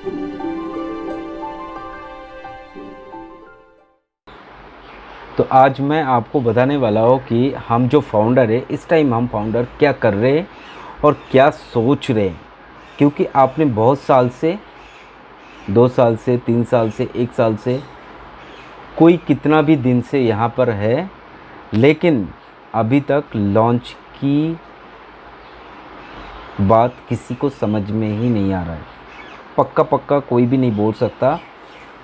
तो आज मैं आपको बताने वाला हूँ कि हम जो फाउंडर है, इस टाइम हम फाउंडर क्या कर रहे हैं और क्या सोच रहे हैं। क्योंकि आपने बहुत साल से, 2 साल से, 3 साल से, 1 साल से, कोई कितना भी दिन से यहाँ पर है, लेकिन अभी तक लॉन्च की बात किसी को समझ में ही नहीं आ रहा है। पक्का कोई भी नहीं बोल सकता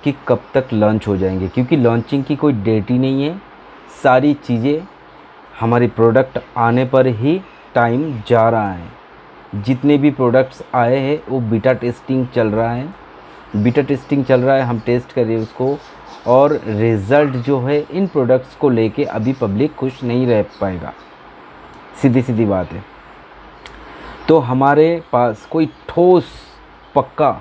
कि कब तक लॉन्च हो जाएंगे, क्योंकि लॉन्चिंग की कोई डेट ही नहीं है। सारी चीज़ें हमारी प्रोडक्ट आने पर ही टाइम जा रहा है। जितने भी प्रोडक्ट्स आए हैं वो बीटा टेस्टिंग चल रहा है, हम टेस्ट कर रहे हैं उसको, और रिज़ल्ट जो है इन प्रोडक्ट्स को लेके अभी पब्लिक खुश नहीं रह पाएगा। सीधी बात है। तो हमारे पास कोई ठोस, पक्का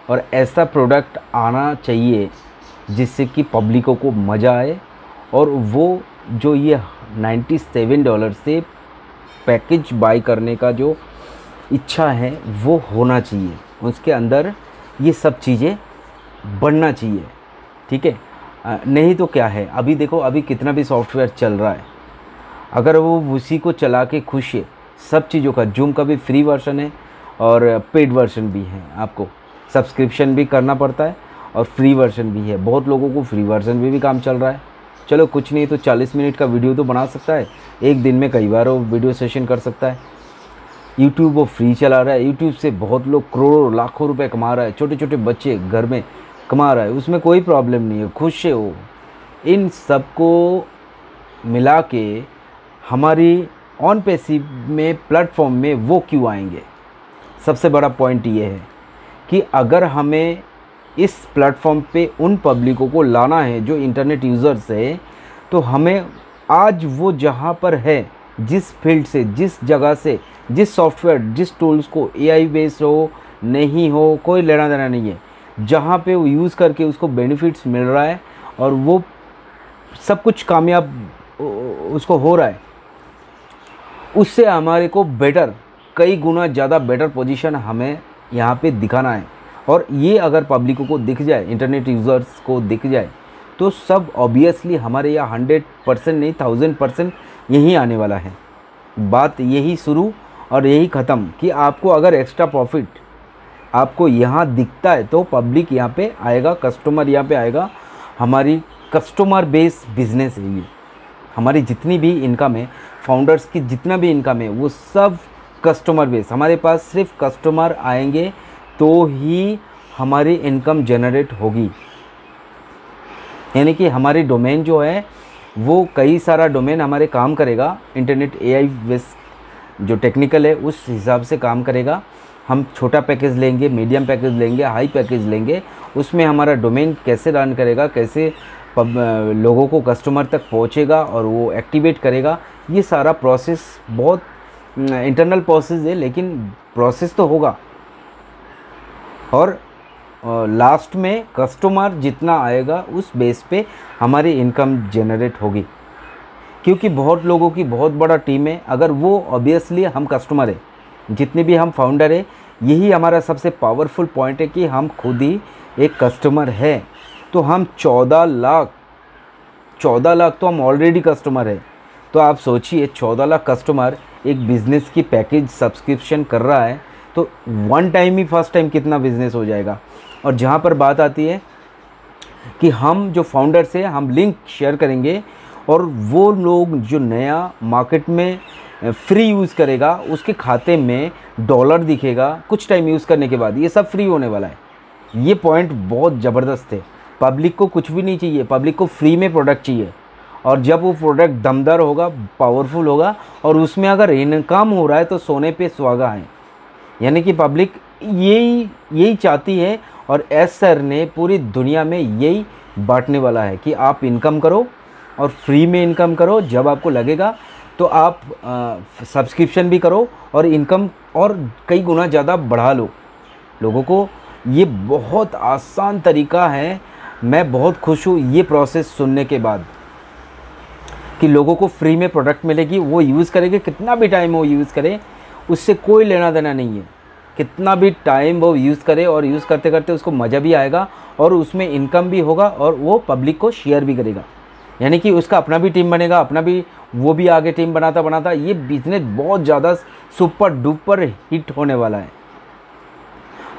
और ऐसा प्रोडक्ट आना चाहिए जिससे कि पब्लिकों को मज़ा आए, और वो जो ये $97 से पैकेज बाय करने का जो इच्छा है वो होना चाहिए। उसके अंदर ये सब चीज़ें बढ़ना चाहिए, ठीक है। नहीं तो क्या है, अभी देखो, अभी कितना भी सॉफ्टवेयर चल रहा है, अगर वो उसी को चला के खुश है, सब चीज़ों का, जूम का भी फ्री वर्जन है और पेड वर्जन भी है, आपको सब्सक्रिप्शन भी करना पड़ता है और फ्री वर्जन भी है। बहुत लोगों को फ्री वर्जन भी काम चल रहा है। चलो कुछ नहीं तो 40 मिनट का वीडियो तो बना सकता है, एक दिन में कई बार वो वीडियो सेशन कर सकता है। यूट्यूब वो फ्री चला रहा है, यूट्यूब से बहुत लोग करोड़ों लाखों रुपए कमा रहा है, छोटे छोटे बच्चे घर में कमा रहा है, उसमें कोई प्रॉब्लम नहीं है, खुश है वो। इन सब को मिला के हमारी ऑन पैसिव में प्लेटफॉर्म में वो क्यों आएंगे? सबसे बड़ा पॉइंट ये है कि अगर हमें इस प्लेटफॉर्म पे उन पब्लिकों को लाना है जो इंटरनेट यूज़र्स है, तो हमें आज वो जहाँ पर है, जिस फील्ड से, जिस जगह से, जिस सॉफ्टवेयर, जिस टूल्स को AI बेस्ड हो नहीं हो, कोई लेना देना नहीं है, जहाँ पे वो यूज़ करके उसको बेनिफिट्स मिल रहा है और वो सब कुछ कामयाब उसको हो रहा है, उससे हमारे को बेटर, कई गुना ज़्यादा बेटर पोजीशन हमें यहाँ पे दिखाना है। और ये अगर पब्लिकों को दिख जाए, इंटरनेट यूज़र्स को दिख जाए, तो सब ऑब्वियसली हमारे यहाँ 100% नहीं 1000% यही आने वाला है। बात यही शुरू और यही ख़त्म कि आपको अगर एक्स्ट्रा प्रॉफिट आपको यहाँ दिखता है तो पब्लिक यहाँ पे आएगा, कस्टमर यहाँ पे आएगा। हमारी कस्टमर बेस बिजनेस है ये। हमारी जितनी भी इनकम है, फाउंडर्स की जितना भी इनकम है, वो सब कस्टमर बेस। हमारे पास सिर्फ कस्टमर आएंगे तो ही हमारी इनकम जनरेट होगी। यानी कि हमारी डोमेन जो है वो कई सारा डोमेन हमारे काम करेगा। इंटरनेट AI बेस्ड जो टेक्निकल है उस हिसाब से काम करेगा। हम छोटा पैकेज लेंगे, मीडियम पैकेज लेंगे, हाई पैकेज लेंगे, उसमें हमारा डोमेन कैसे रन करेगा, कैसे लोगों को कस्टमर तक पहुंचेगा और वो एक्टिवेट करेगा, ये सारा प्रोसेस बहुत इंटरनल प्रोसेस है, लेकिन प्रोसेस तो होगा। और लास्ट में कस्टमर जितना आएगा उस बेस पे हमारी इनकम जनरेट होगी। क्योंकि बहुत लोगों की बहुत बड़ा टीम है, अगर वो ऑब्वियसली हम कस्टमर है, जितने भी हम फाउंडर है, यही हमारा सबसे पावरफुल पॉइंट है कि हम खुद ही एक कस्टमर है। तो हम 14 लाख तो हम ऑलरेडी कस्टमर है। तो आप सोचिए 14 लाख कस्टमर एक बिज़नेस की पैकेज सब्सक्रिप्शन कर रहा है, तो वन टाइम ही फर्स्ट टाइम कितना बिज़नेस हो जाएगा। और जहाँ पर बात आती है कि हम जो फाउंडर्स हैं, हम लिंक शेयर करेंगे और वो लोग जो नया मार्केट में फ्री यूज़ करेगा, उसके खाते में डॉलर दिखेगा कुछ टाइम यूज़ करने के बाद। ये सब फ्री होने वाला है। ये पॉइंट बहुत ज़बरदस्त है। पब्लिक को कुछ भी नहीं चाहिए, पब्लिक को फ्री में प्रोडक्ट चाहिए। और जब वो प्रोडक्ट दमदार होगा, पावरफुल होगा और उसमें अगर इनकम हो रहा है तो सोने पे सुहागा है। यानी कि पब्लिक यही चाहती है और एस सर ने पूरी दुनिया में यही बांटने वाला है कि आप इनकम करो और फ्री में इनकम करो। जब आपको लगेगा तो आप सब्सक्रिप्शन भी करो और इनकम और कई गुना ज़्यादा बढ़ा लो। लोगों को ये बहुत आसान तरीका है। मैं बहुत खुश हूँ ये प्रोसेस सुनने के बाद कि लोगों को फ्री में प्रोडक्ट मिलेगी, वो यूज़ करेंगे, कितना भी टाइम वो यूज़ करें, उससे कोई लेना देना नहीं है। कितना भी टाइम वो यूज़ करे और यूज़ करते करते उसको मज़ा भी आएगा और उसमें इनकम भी होगा और वो पब्लिक को शेयर भी करेगा, यानी कि उसका अपना भी टीम बनेगा, अपना भी वो भी आगे टीम बनाता बनाता ये बिज़नेस बहुत ज़्यादा सुपर डुपर हिट होने वाला है।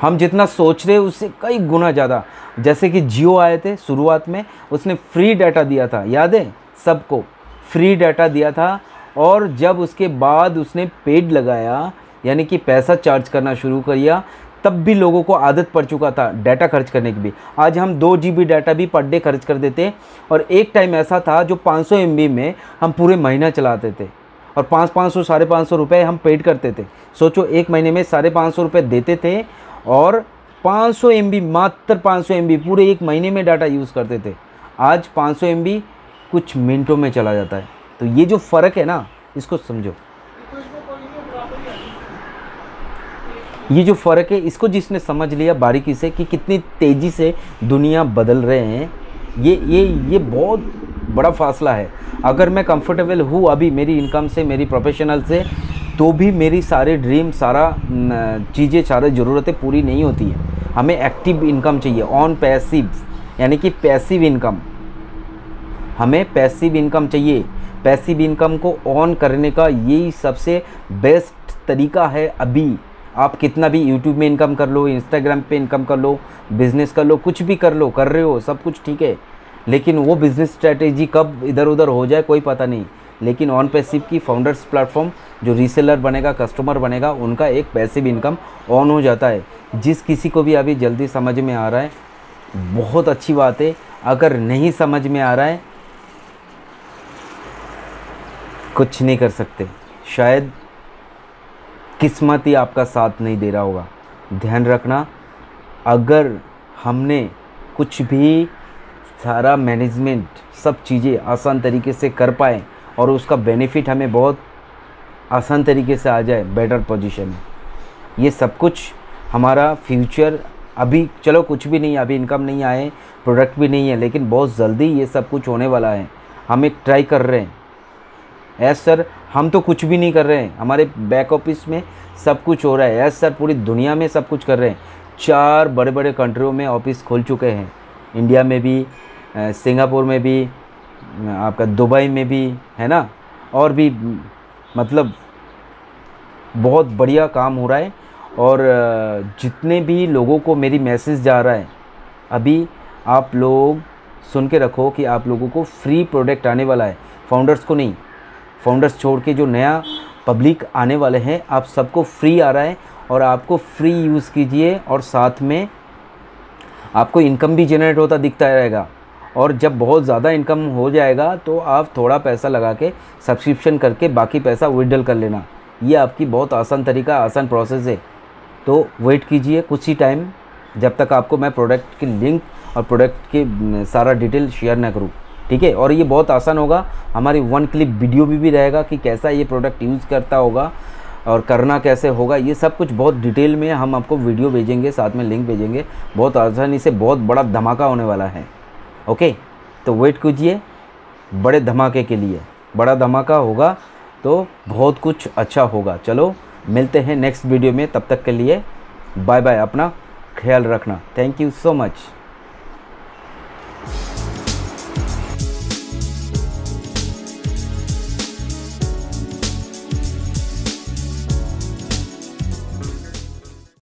हम जितना सोच रहे हैं उससे कई गुना ज़्यादा। जैसे कि जियो आए थे शुरुआत में, उसने फ्री डाटा दिया था, याद है सबको, फ्री डाटा दिया था। और जब उसके बाद उसने पेड लगाया, यानी कि पैसा चार्ज करना शुरू किया, तब भी लोगों को आदत पड़ चुका था डाटा खर्च करने की भी। आज हम 2 GB डाटा भी पर डे खर्च कर देते और एक टाइम ऐसा था जो 500 MB में हम पूरे महीना चलाते थे और 500 साढ़े 500 रुपये हम पेड करते थे। सोचो एक महीने में 550 रुपये देते थे और 500 MB, मात्र 500 MB पूरे एक महीने में डाटा यूज़ करते थे। आज 500 MB कुछ मिनटों में चला जाता है। तो ये जो फ़र्क है ना, इसको समझो। ये जो फ़र्क है इसको जिसने समझ लिया बारीकी से कि कितनी तेज़ी से दुनिया बदल रहे हैं, ये बहुत बड़ा फासला है। अगर मैं कंफर्टेबल हूँ अभी मेरी इनकम से, मेरी प्रोफेशनल से, तो भी मेरी सारे ड्रीम, सारा चीज़ें, सारी ज़रूरतें पूरी नहीं होती है। हमें एक्टिव इनकम चाहिए, ऑन पैसिव, यानी कि पैसिव इनकम। हमें पैसिव इनकम चाहिए। पैसिव इनकम को ऑन करने का यही सबसे बेस्ट तरीका है। अभी आप कितना भी यूट्यूब में इनकम कर लो, इंस्टाग्राम पे इनकम कर लो, बिज़नेस कर लो, कुछ भी कर लो, कर रहे हो, सब कुछ ठीक है, लेकिन वो बिज़नेस स्ट्रैटेजी कब इधर उधर हो जाए कोई पता नहीं। लेकिन ऑन पैसिव की फाउंडर्स प्लेटफॉर्म जो रीसेलर बनेगा, कस्टमर बनेगा, उनका एक पैसिव इनकम ऑन हो जाता है। जिस किसी को भी अभी जल्दी समझ में आ रहा है बहुत अच्छी बात है, अगर नहीं समझ में आ रहा है कुछ नहीं कर सकते, शायद किस्मत ही आपका साथ नहीं दे रहा होगा। ध्यान रखना, अगर हमने कुछ भी सारा मैनेजमेंट, सब चीज़ें आसान तरीके से कर पाए और उसका बेनिफिट हमें बहुत आसान तरीके से आ जाए, बेटर पोजीशन में, ये सब कुछ हमारा फ्यूचर, अभी चलो कुछ भी नहीं, अभी इनकम नहीं आए, प्रोडक्ट भी नहीं है, लेकिन बहुत जल्दी ये सब कुछ होने वाला है। हम एक ट्राई कर रहे हैं। एस सर, हम तो कुछ भी नहीं कर रहे हैं, हमारे बैक ऑफिस में सब कुछ हो रहा है। एस सर, पूरी दुनिया में सब कुछ कर रहे हैं। 4 बड़े बड़े कंट्रियों में ऑफिस खोल चुके हैं, इंडिया में भी, सिंगापुर में भी, आपका दुबई में भी, है ना, और भी, मतलब बहुत बढ़िया काम हो रहा है। और जितने भी लोगों को मेरी मैसेज जा रहा है, अभी आप लोग सुन के रखो कि आप लोगों को फ्री प्रोडक्ट आने वाला है, फाउंडर्स को नहीं। फाउंडर्स छोड़ के जो नया पब्लिक आने वाले हैं, आप सबको फ्री आ रहा है और आपको फ्री यूज़ कीजिए और साथ में आपको इनकम भी जनरेट होता दिखता रहेगा। और जब बहुत ज़्यादा इनकम हो जाएगा तो आप थोड़ा पैसा लगा के सब्सक्रिप्शन करके बाकी पैसा विड्रॉल कर लेना। ये आपकी बहुत आसान तरीका, आसान प्रोसेस है। तो वेट कीजिए कुछ ही टाइम, जब तक आपको मैं प्रोडक्ट की लिंक और प्रोडक्ट की सारा डिटेल शेयर ना करूँ, ठीक है। और ये बहुत आसान होगा, हमारी 1 क्लिप वीडियो भी रहेगा कि कैसा ये प्रोडक्ट यूज़ करता होगा और करना कैसे होगा, ये सब कुछ बहुत डिटेल में हम आपको वीडियो भेजेंगे, साथ में लिंक भेजेंगे। बहुत आसानी से बहुत बड़ा धमाका होने वाला है। ओके, तो वेट कीजिए बड़े धमाके के लिए। बड़ा धमाका होगा तो बहुत कुछ अच्छा होगा। चलो मिलते हैं नेक्स्ट वीडियो में, तब तक के लिए बाय बाय, अपना ख्याल रखना। Thank you so much.